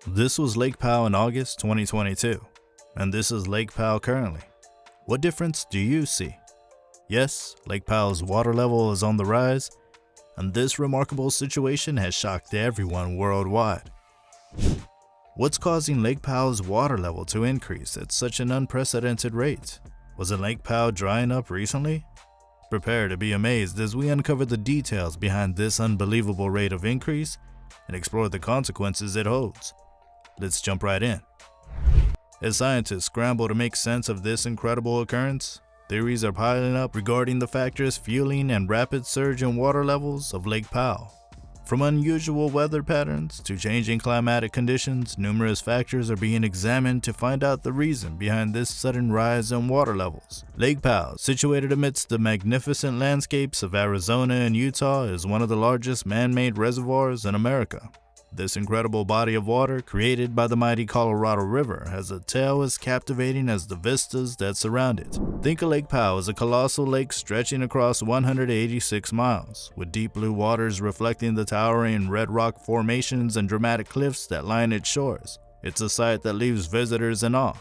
This was Lake Powell in August 2022, and this is Lake Powell currently. What difference do you see? Yes, Lake Powell's water level is on the rise, and this remarkable situation has shocked everyone worldwide. What's causing Lake Powell's water level to increase at such an unprecedented rate? Wasn't Lake Powell drying up recently? Prepare to be amazed as we uncover the details behind this unbelievable rate of increase and explore the consequences it holds. Let's jump right in. As scientists scramble to make sense of this incredible occurrence, theories are piling up regarding the factors fueling and rapid surge in water levels of Lake Powell. From unusual weather patterns to changing climatic conditions, numerous factors are being examined to find out the reason behind this sudden rise in water levels. Lake Powell, situated amidst the magnificent landscapes of Arizona and Utah, is one of the largest man-made reservoirs in America. This incredible body of water, created by the mighty Colorado River, has a tale as captivating as the vistas that surround it. Think of Lake Powell as a colossal lake stretching across 186 miles, with deep blue waters reflecting the towering red rock formations and dramatic cliffs that line its shores. It's a sight that leaves visitors in awe,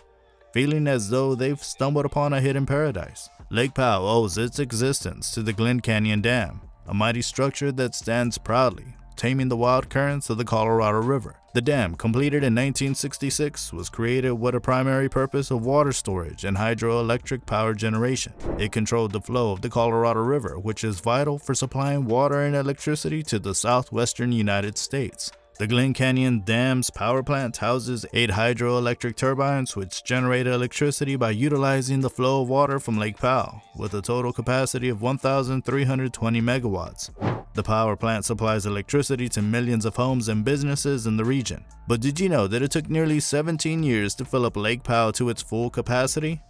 feeling as though they've stumbled upon a hidden paradise. Lake Powell owes its existence to the Glen Canyon Dam, a mighty structure that stands proudly taming the wild currents of the Colorado River. The dam, completed in 1966, was created with a primary purpose of water storage and hydroelectric power generation. It controlled the flow of the Colorado River, which is vital for supplying water and electricity to the southwestern United States. The Glen Canyon Dam's power plant houses 8 hydroelectric turbines which generate electricity by utilizing the flow of water from Lake Powell, with a total capacity of 1,320 megawatts. The power plant supplies electricity to millions of homes and businesses in the region. But did you know that it took nearly 17 years to fill up Lake Powell to its full capacity?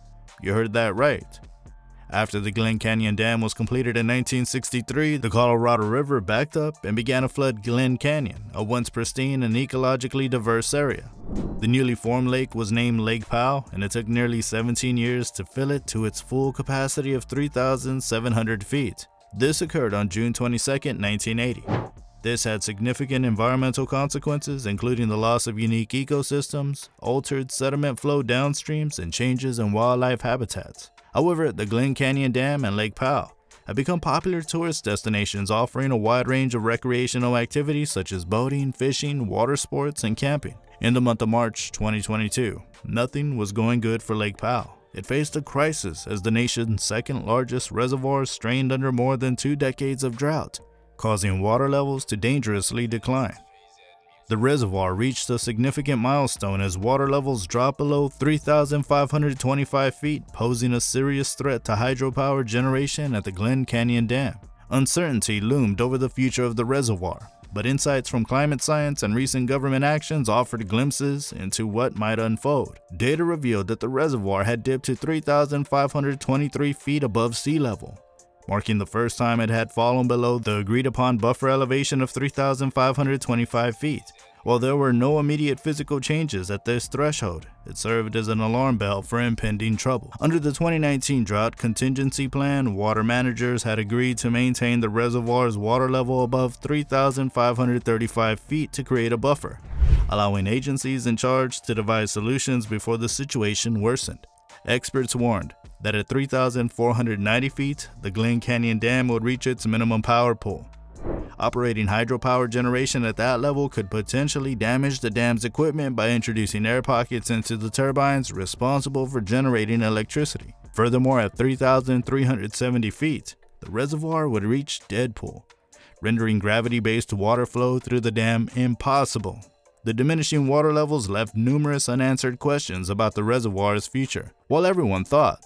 You heard that right. After the Glen Canyon Dam was completed in 1963, the Colorado River backed up and began to flood Glen Canyon, a once pristine and ecologically diverse area. The newly formed lake was named Lake Powell, and it took nearly 17 years to fill it to its full capacity of 3,700 feet. This occurred on June 22, 1980. This had significant environmental consequences, including the loss of unique ecosystems, altered sediment flow downstreams, and changes in wildlife habitats. However, the Glen Canyon Dam and Lake Powell have become popular tourist destinations, offering a wide range of recreational activities such as boating, fishing, water sports, and camping. In the month of March 2022, nothing was going good for Lake Powell. It faced a crisis as the nation's second largest reservoir strained under more than 2 decades of drought, causing water levels to dangerously decline. The reservoir reached a significant milestone as water levels dropped below 3,525 feet, posing a serious threat to hydropower generation at the Glen Canyon Dam. Uncertainty loomed over the future of the reservoir, but insights from climate science and recent government actions offered glimpses into what might unfold. Data revealed that the reservoir had dipped to 3,523 feet above sea level, marking the first time it had fallen below the agreed-upon buffer elevation of 3,525 feet. While there were no immediate physical changes at this threshold, it served as an alarm bell for impending trouble. Under the 2019 Drought Contingency Plan, water managers had agreed to maintain the reservoir's water level above 3,535 feet to create a buffer, allowing agencies in charge to devise solutions before the situation worsened. Experts warned that at 3,490 feet, the Glen Canyon Dam would reach its minimum power pull. Operating hydropower generation at that level could potentially damage the dam's equipment by introducing air pockets into the turbines responsible for generating electricity. Furthermore, at 3,370 feet, the reservoir would reach DEADPOOL, rendering gravity-based water flow through the dam impossible. The diminishing water levels left numerous unanswered questions about the reservoir's future. While everyone thought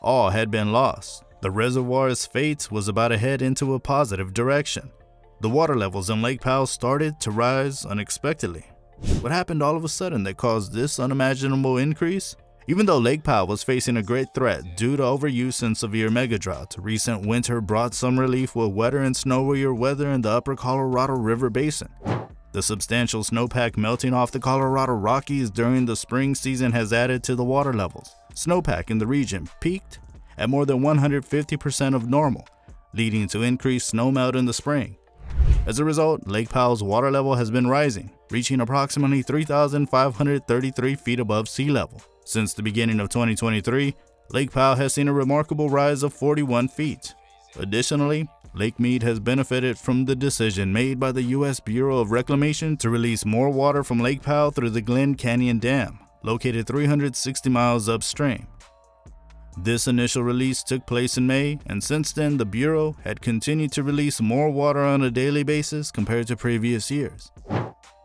all had been lost, the reservoir's fate was about to head into a positive direction. The water levels in Lake Powell started to rise unexpectedly. What happened all of a sudden that caused this unimaginable increase? Even though Lake Powell was facing a great threat due to overuse and severe megadrought, recent winter brought some relief with wetter and snowier weather in the upper Colorado River basin. The substantial snowpack melting off the Colorado Rockies during the spring season has added to the water levels. Snowpack in the region peaked at more than 150% of normal, leading to increased snowmelt in the spring. As a result, Lake Powell's water level has been rising, reaching approximately 3,533 feet above sea level. Since the beginning of 2023, Lake Powell has seen a remarkable rise of 41 feet. Additionally, Lake Mead has benefited from the decision made by the U.S. Bureau of Reclamation to release more water from Lake Powell through the Glen Canyon Dam, located 360 miles upstream. This initial release took place in May, and since then the Bureau had continued to release more water on a daily basis compared to previous years.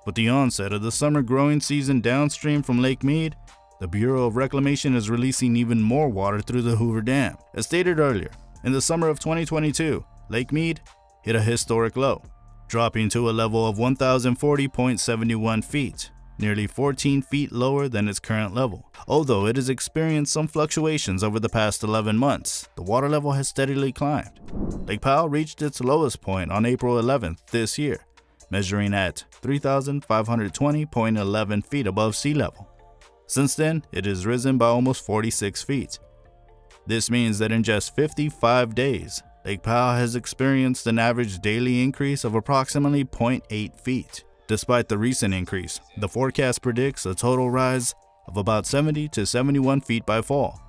With the onset of the summer growing season downstream from Lake Mead, the Bureau of Reclamation is releasing even more water through the Hoover Dam. As stated earlier, in the summer of 2022, Lake Mead hit a historic low, dropping to a level of 1,040.71 feet, nearly 14 feet lower than its current level. Although it has experienced some fluctuations over the past 11 months, the water level has steadily climbed. Lake Powell reached its lowest point on April 11th this year, measuring at 3,520.11 feet above sea level. Since then, it has risen by almost 46 feet. This means that in just 55 days, Lake Powell has experienced an average daily increase of approximately 0.8 feet. Despite the recent increase, the forecast predicts a total rise of about 70 to 71 feet by fall.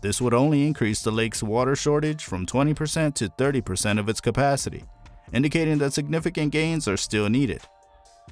This would only increase the lake's water shortage from 20% to 30% of its capacity, indicating that significant gains are still needed.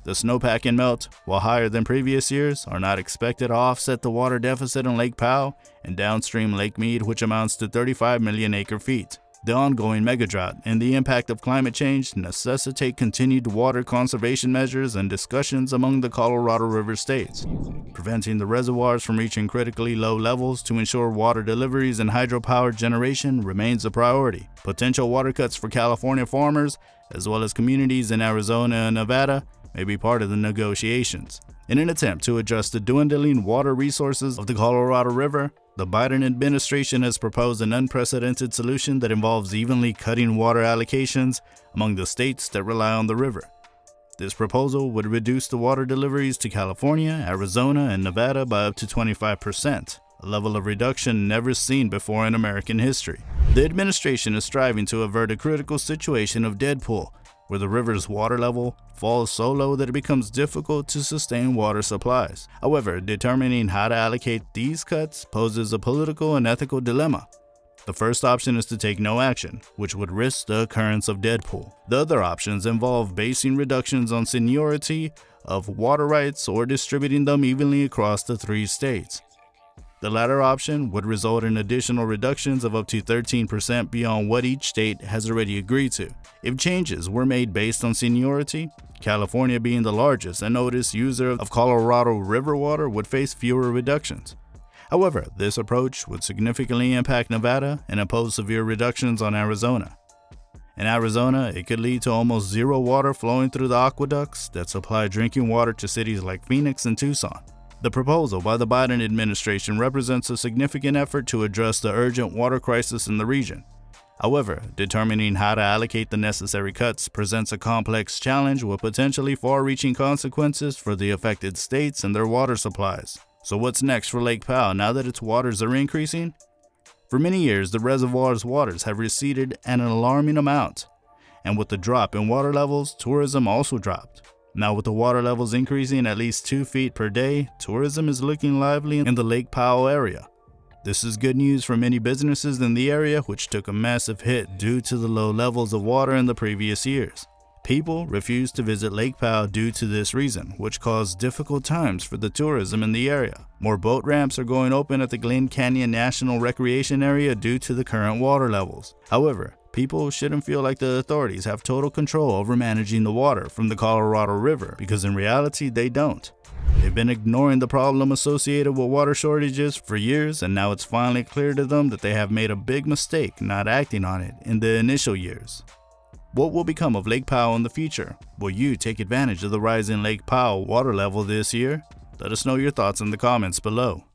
The snowpack and melt, while higher than previous years, are not expected to offset the water deficit in Lake Powell and downstream Lake Mead, which amounts to 35 million acre-feet. The ongoing megadrought and the impact of climate change necessitate continued water conservation measures and discussions among the Colorado River states. Preventing the reservoirs from reaching critically low levels to ensure water deliveries and hydropower generation remains a priority. Potential water cuts for California farmers, as well as communities in Arizona and Nevada, may be part of the negotiations. In an attempt to address the dwindling water resources of the Colorado River, the Biden administration has proposed an unprecedented solution that involves evenly cutting water allocations among the states that rely on the river. This proposal would reduce the water deliveries to California, Arizona, and Nevada by up to 25%, a level of reduction never seen before in American history. The administration is striving to avert a critical situation of DEADPOOL, where the river's water level falls so low that it becomes difficult to sustain water supplies. However, determining how to allocate these cuts poses a political and ethical dilemma. The first option is to take no action, which would risk the occurrence of DEADPOOL. The other options involve basing reductions on seniority of water rights or distributing them evenly across the 3 states. The latter option would result in additional reductions of up to 13% beyond what each state has already agreed to. If changes were made based on seniority, California being the largest and oldest user of Colorado River water would face fewer reductions. However, this approach would significantly impact Nevada and impose severe reductions on Arizona. In Arizona, it could lead to almost zero water flowing through the aqueducts that supply drinking water to cities like Phoenix and Tucson. The proposal by the Biden administration represents a significant effort to address the urgent water crisis in the region. However, determining how to allocate the necessary cuts presents a complex challenge with potentially far-reaching consequences for the affected states and their water supplies. So what's next for Lake Powell now that its waters are increasing? For many years, the reservoir's waters have receded an alarming amount, and with the drop in water levels, tourism also dropped. Now with the water levels increasing at least 2 feet per day, tourism is looking lively in the Lake Powell area. This is good news for many businesses in the area, which took a massive hit due to the low levels of water in the previous years. People refused to visit Lake Powell due to this reason, which caused difficult times for the tourism in the area. More boat ramps are going open at the Glen Canyon National Recreation Area due to the current water levels. However, people shouldn't feel like the authorities have total control over managing the water from the Colorado River, because in reality they don't. They've been ignoring the problem associated with water shortages for years, and now it's finally clear to them that they have made a big mistake not acting on it in the initial years. What will become of Lake Powell in the future? Will you take advantage of the rise in Lake Powell water level this year? Let us know your thoughts in the comments below.